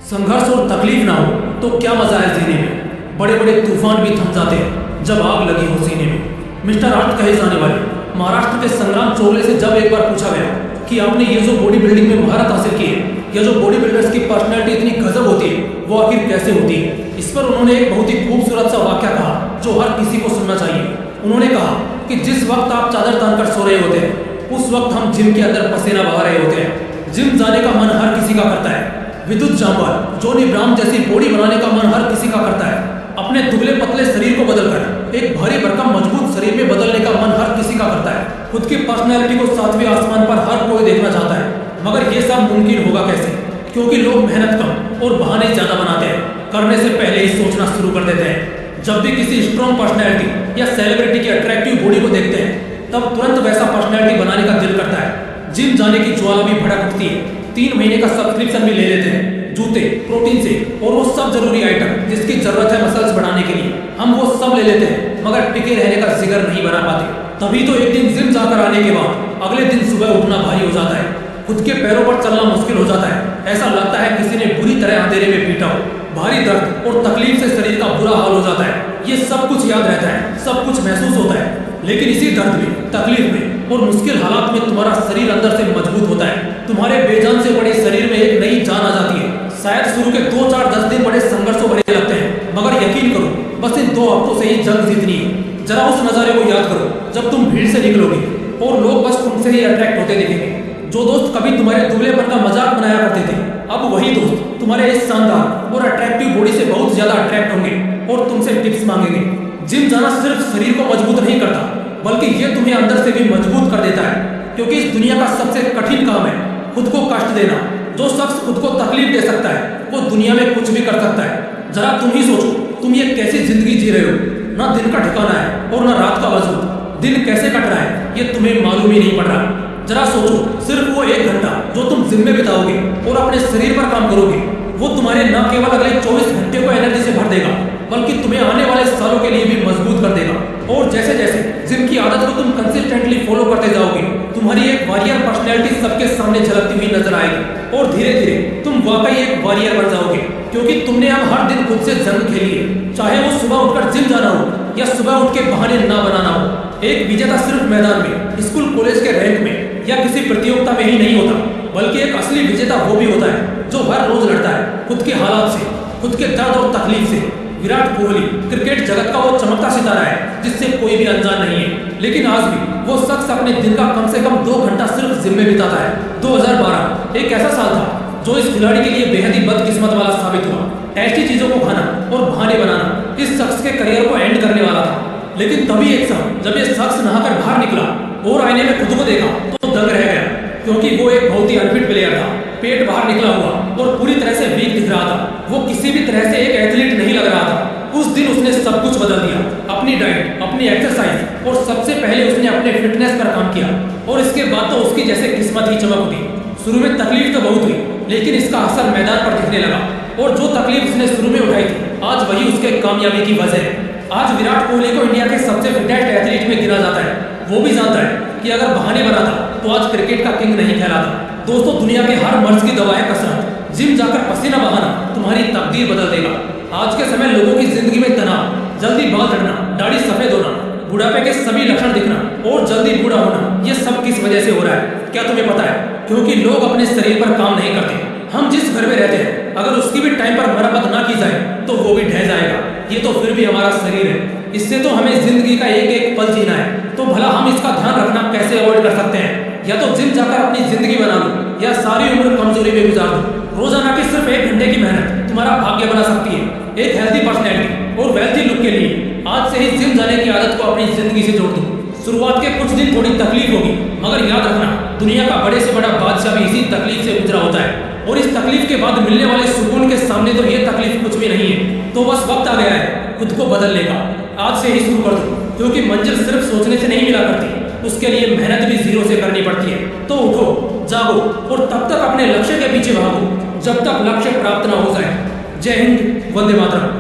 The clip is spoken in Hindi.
संघर्ष और तकलीफ ना हो तो क्या मजा है जीने में। बड़े बड़े तूफान भी थम जाते हैं जब आग लगी हो सीने में। मिस्टर आर्ट कहे जाने वाले महाराष्ट्र के संग्राम चोगले से जब एक बार पूछा गया कि आपने ये जो बॉडी बिल्डिंग में महारत हासिल की है, या जो बॉडी बिल्डर्स की पर्सनैलिटी इतनी गजब होती है, वो आखिर कैसे होती है, इस पर उन्होंने एक बहुत ही खूबसूरत सा वाक्य कहा जो हर किसी को सुनना चाहिए। उन्होंने कहा कि जिस वक्त आप चादर तानकर सो रहे होते हैं उस वक्त हम जिम के अंदर पसीना बहा रहे होते हैं। जिम जाने का मन हर किसी का करता है। विद्युत जांबाल जॉनी ब्राउन जैसी बॉडी बनाने का मन हर किसी का करता है। अपने दुबले पतले शरीर को बदलकर एक भारी भरकम मजबूत शरीर में बदलने का मन हर किसी का करता है। खुद की पर्सनैलिटी को सातवें आसमान पर हर कोई देखना चाहता है, मगर ये सब मुमकिन होगा कैसे? क्योंकि लोग मेहनत कम और बहाने ज्यादा बनाते हैं, करने से पहले ही सोचना शुरू कर देते हैं। जब भी किसी स्ट्रॉन्ग पर्सनैलिटी या सेलिब्रिटी की अट्रैक्टिव बॉडी को देखते हैं तब तुरंत वैसा पर्सनैलिटी बनाने का दिल करता है। जिम जाने की ज्वाला भी भड़क उठती है। 3 महीने का सब्सक्रिप्शन भी ले लेते हैं, जूते, प्रोटीन से और वो सब जरूरी आइटम जिसकी जरूरत है मसल्स बढ़ाने के लिए, हम वो सब ले लेते हैं, मगर टिके रहने का जिगर नहीं बना पाते। तभी तो एक दिन जिम जाकर आने के बाद अगले दिन सुबह उठना भारी हो जाता है। खुद के पैरों पर चलना मुश्किल हो जाता है। ऐसा लगता है किसी ने बुरी तरह अंधेरे में पीटा हो। भारी दर्द और तकलीफ से शरीर का बुरा हाल हो जाता है। ये सब कुछ याद रहता है, सब कुछ महसूस होता है, लेकिन इसी दर्द में, तकलीफ में और मुश्किल हालात में तुम्हारा शरीर अंदर से मजबूत होता है। तुम्हारे बेजान से बड़े शरीर में एक नई जान आ जाती है। शायद शुरू के 2, 4, 10 दिन बड़े संघर्षों भरे लगते हैं, मगर यकीन करो बस इन 2 हफ्तों से ही जंग जीतनी है। जरा उस नज़ारे को याद करो जब तुम भीड़ से निकलोगे और लोग बस तुमसे ही अट्रैक्ट होते दिखेंगे। जो दोस्त कभी तुम्हारे दुबलेपन का मजाक बनाया करते थे, अब वही दोस्त तुम्हारे इस शानदार और अट्रैक्टिव बॉडी से बहुत ज्यादा अट्रैक्ट होंगे और तुमसे टिप्स मांगेंगे। जिम जाना सिर्फ शरीर को मजबूत नहीं करता, बल्कि ये तुम्हें अंदर से भी मजबूत कर देता है। क्योंकि इस दुनिया का सबसे कठिन काम है खुद को कष्ट देना। जो शख्स खुद को तकलीफ दे सकता है वो दुनिया में कुछ भी कर सकता है। जरा तुम ही सोचो, तुम ये कैसी जिंदगी जी रहे हो? ना दिन का ठिकाना है और ना रात का वजूद। दिन कैसे कट रहा है ये तुम्हें मालूम ही नहीं पड़ रहा। जरा सोचो, सिर्फ वो 1 घंटा जो तुम जिम में बिताओगे और अपने शरीर पर काम करोगे, वो तुम्हारे न केवल अगले 24 घंटे को एनर्जी से भर देगा, बल्कि तुम्हें आने वाले सालों के लिए भी मजबूत कर देगा। और जैसे जैसे जिम की आदत को तुम कंसिस्टेंटली फॉलो करते जाओगे, तुम्हारी एक वॉरियर पर्सनैलिटी सबके सामने झलकती हुई नजर आएगी और धीरे धीरे तुम वाकई एक वॉरियर बन जाओगे। क्योंकि तुमने अब हर दिन खुद से जंग खेली है, चाहे वो सुबह उठकर जिम जाना हो या सुबह उठ के बहाने ना बनाना हो। एक विजेता सिर्फ मैदान में, स्कूल कॉलेज के रैंक में या किसी प्रतियोगिता में ही नहीं होता, बल्कि एक असली विजेता वो भी होता है जो हर रोज लड़ता है खुद के हालात से, खुद के दर्द और तकलीफ से। विराट कोहली क्रिकेट जगत का वो चमकता सितारा है जिससे कोई भी अनजान नहीं है, लेकिन आज भी वो शख्स अपने दिन का कम से कम 2 घंटा सिर्फ जिम में बिताता है। 2012 एक ऐसा साल था जो इस खिलाड़ी के लिए बेहद ही बदकिस्मत वाला साबित हुआ। टेस्टी चीजों को खाना और बहाने बनाना इस शख्स के करियर को एंड करने वाला था। लेकिन तभी एक शाम जब ये शख्स नहाकर बाहर निकला और आईने में खुद को देखा तो दंग रह गया, क्योंकि वो एक बहुत ही अनफिट प्लेयर था। पेट बाहर निकला हुआ और पूरी तरह से वीक दिख रहा था। वो किसी भी तरह से एक एथलीट नहीं लग रहा था। उस दिन उसने सब कुछ बदल दिया, अपनी डाइट, अपनी एक्सरसाइज और सबसे पहले उसने अपने फिटनेस पर काम किया। और इसके बाद तो उसकी जैसे किस्मत ही चमक उठी। शुरू में तकलीफ तो बहुत हुई, लेकिन इसका असर मैदान पर दिखने लगा। और जो तकलीफ उसने शुरू में उठाई थी, आज वही उसके कामयाबी की वजह है। आज विराट कोहली को इंडिया के सबसे फिटेस्ट एथलीट में गिना जाता है। वो भी जानता है कि अगर बहाने बनाता तो आज क्रिकेट का किंग नहीं कहलाता। दोस्तों, दुनिया के हर मर्ज की दवा है कसरत। जिम जाकर पसीना बहाना तुम्हारी तकदीर बदल देगा। आज के समय लोगों की जिंदगी में तनाव, जल्दी बाल झड़ना, दाढ़ी सफेद होना, बुढ़ापे के सभी लक्षण दिखना और जल्दी बूढ़ा होना, ये सब किस वजह से हो रहा है? क्या तुम्हें पता है? क्योंकि लोग अपने शरीर पर काम नहीं करते। हम जिस घर में रहते हैं, अगर उसकी भी टाइम पर मरम्मत ना की जाए तो वो भी ढह जाएगा। ये तो फिर भी हमारा शरीर है, इससे तो हमें जिंदगी का एक एक पल जीना है। तो भला हम इसका ध्यान रखना कैसे अवॉइड कर सकते हैं? या तो जिम जाकर अपनी जिंदगी बना लो या सारी उम्र कमजोरी में गुजार दो। रोजाना की सिर्फ 1 घंटे की मेहनत तुम्हारा भाग्य बना सकती है। एक हेल्थी पर्सनैलिटी और वेल्थी लुक के लिए आज से ही जिम जाने की आदत को अपनी जिंदगी से जोड़ दो। शुरुआत के कुछ दिन थोड़ी तकलीफ होगी, मगर याद रखना दुनिया का बड़े से बड़ा बादशाह भी इसी तकलीफ से गुजरा होता है। और इस तकलीफ के बाद मिलने वाले सुकून के सामने तो ये तकलीफ कुछ भी नहीं है। तो बस वक्त आ गया है खुद को बदलने का। आज से ही शुरू कर दो, क्योंकि मंजिल सिर्फ सोचने से नहीं मिला करती, उसके लिए मेहनत भी जीरो से करनी पड़ती है। तो उठो, जागो और तब तक अपने लक्ष्य के पीछे भागो जब तक लक्ष्य प्राप्त ना हो जाए। जय हिंद, वंदे मातरम।